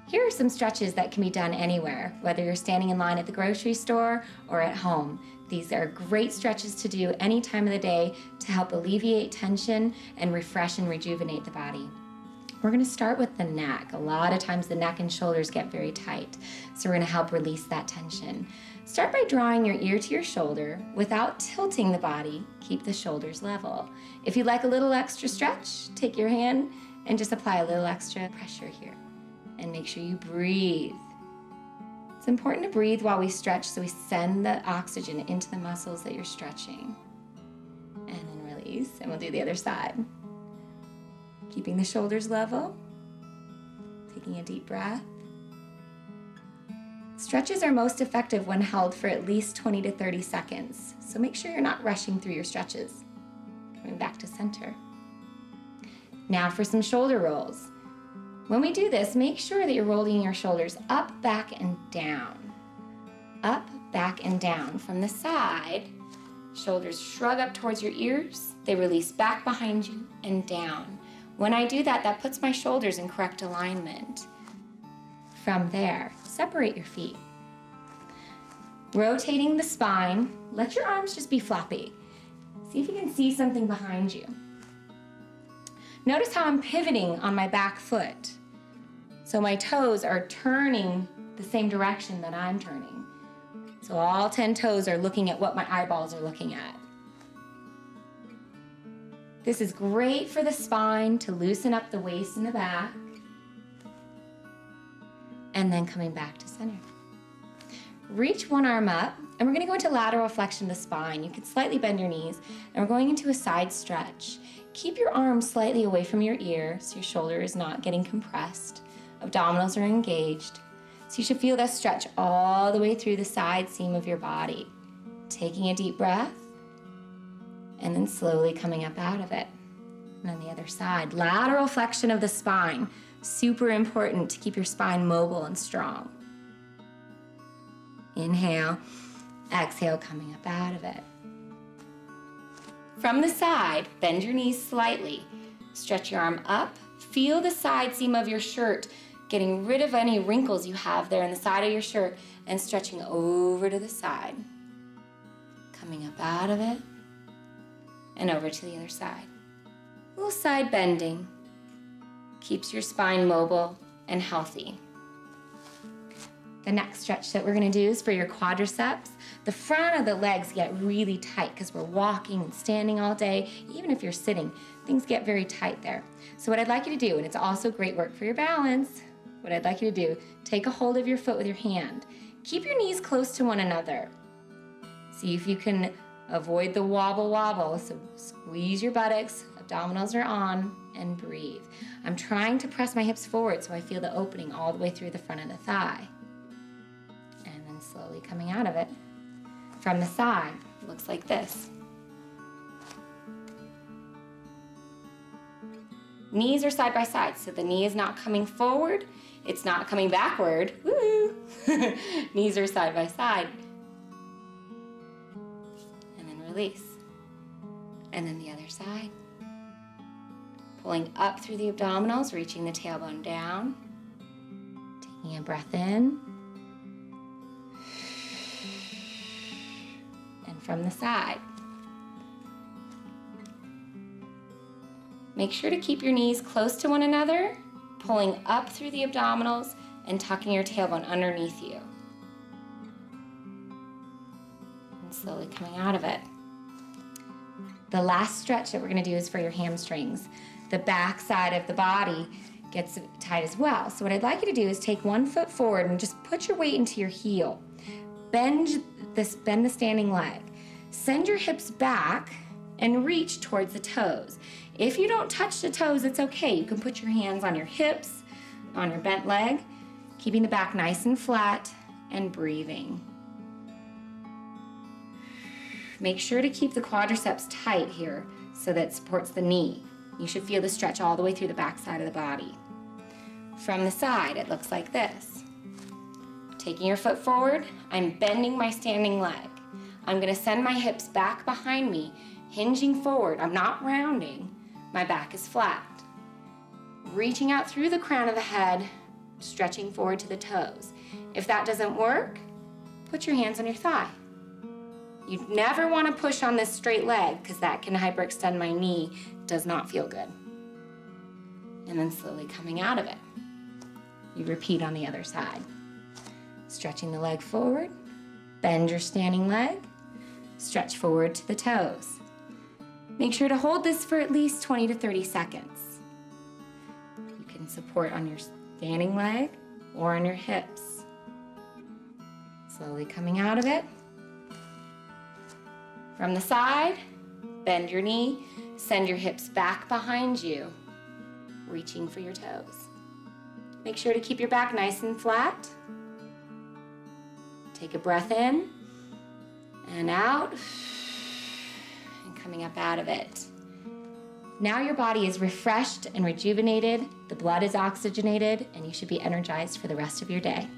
Here are some stretches that can be done anywhere, whether you're standing in line at the grocery store or at home. These are great stretches to do any time of the day to help alleviate tension and refresh and rejuvenate the body. We're going to start with the neck. A lot of times the neck and shoulders get very tight, so we're going to help release that tension. Start by drawing your ear to your shoulder without tilting the body. Keep the shoulders level. If you'd like a little extra stretch, take your hand and just apply a little extra pressure here. And make sure you breathe. It's important to breathe while we stretch so we send the oxygen into the muscles that you're stretching. And then release, and we'll do the other side. Keeping the shoulders level, taking a deep breath. Stretches are most effective when held for at least 20 to 30 seconds, so make sure you're not rushing through your stretches. Coming back to center. Now for some shoulder rolls. When we do this, make sure that you're rolling your shoulders up, back, and down. Up, back, and down. From the side, shoulders shrug up towards your ears. They release back behind you and down. When I do that, that puts my shoulders in correct alignment. From there, separate your feet. Rotating the spine, let your arms just be floppy. See if you can see something behind you. Notice how I'm pivoting on my back foot. So my toes are turning the same direction that I'm turning. So all 10 toes are looking at what my eyeballs are looking at. This is great for the spine to loosen up the waist and the back. And then coming back to center. Reach one arm up, and we're going to go into lateral flexion of the spine. You can slightly bend your knees, and we're going into a side stretch. Keep your arms slightly away from your ear so your shoulder is not getting compressed. Abdominals are engaged. So you should feel that stretch all the way through the side seam of your body. Taking a deep breath, and then slowly coming up out of it. And on the other side, lateral flexion of the spine. Super important to keep your spine mobile and strong. Inhale, exhale, coming up out of it. From the side, bend your knees slightly. Stretch your arm up. Feel the side seam of your shirt, getting rid of any wrinkles you have there in the side of your shirt and stretching over to the side. Coming up out of it and over to the other side. A little side bending. Keeps your spine mobile and healthy. The next stretch that we're going to do is for your quadriceps. The front of the legs get really tight because we're walking and standing all day. Even if you're sitting, things get very tight there. So what I'd like you to do, and it's also great work for your balance, what I'd like you to do, take a hold of your foot with your hand. Keep your knees close to one another. See if you can avoid the wobble. So squeeze your buttocks, abdominals are on, and breathe. I'm trying to press my hips forward so I feel the opening all the way through the front of the thigh. And then slowly coming out of it. From the side, it looks like this. Knees are side by side, so the knee is not coming forward, it's not coming backward. Woo! Knees are side by side. And then release. And then the other side. Pulling up through the abdominals, reaching the tailbone down. Taking a breath in. And from the side. Make sure to keep your knees close to one another, pulling up through the abdominals and tucking your tailbone underneath you. And slowly coming out of it. The last stretch that we're going to do is for your hamstrings. The back side of the body gets tight as well. So what I'd like you to do is take one foot forward and just put your weight into your heel. Bend the standing leg. Send your hips back and reach towards the toes. If you don't touch the toes, it's okay. You can put your hands on your hips, on your bent leg, keeping the back nice and flat and breathing. Make sure to keep the quadriceps tight here so that it supports the knee. You should feel the stretch all the way through the back side of the body. From the side, it looks like this. Taking your foot forward, I'm bending my standing leg. I'm going to send my hips back behind me, hinging forward. I'm not rounding. My back is flat. Reaching out through the crown of the head, stretching forward to the toes. If that doesn't work, put your hands on your thigh. You never want to push on this straight leg because that can hyperextend my knee. Does not feel good. And then slowly coming out of it. You repeat on the other side. Stretching the leg forward, bend your standing leg, stretch forward to the toes. Make sure to hold this for at least 20 to 30 seconds. You can support on your standing leg or on your hips. Slowly coming out of it. From the side, bend your knee, send your hips back behind you, reaching for your toes. Make sure to keep your back nice and flat. Take a breath in and out, and coming up out of it. Now your body is refreshed and rejuvenated, the blood is oxygenated, and you should be energized for the rest of your day.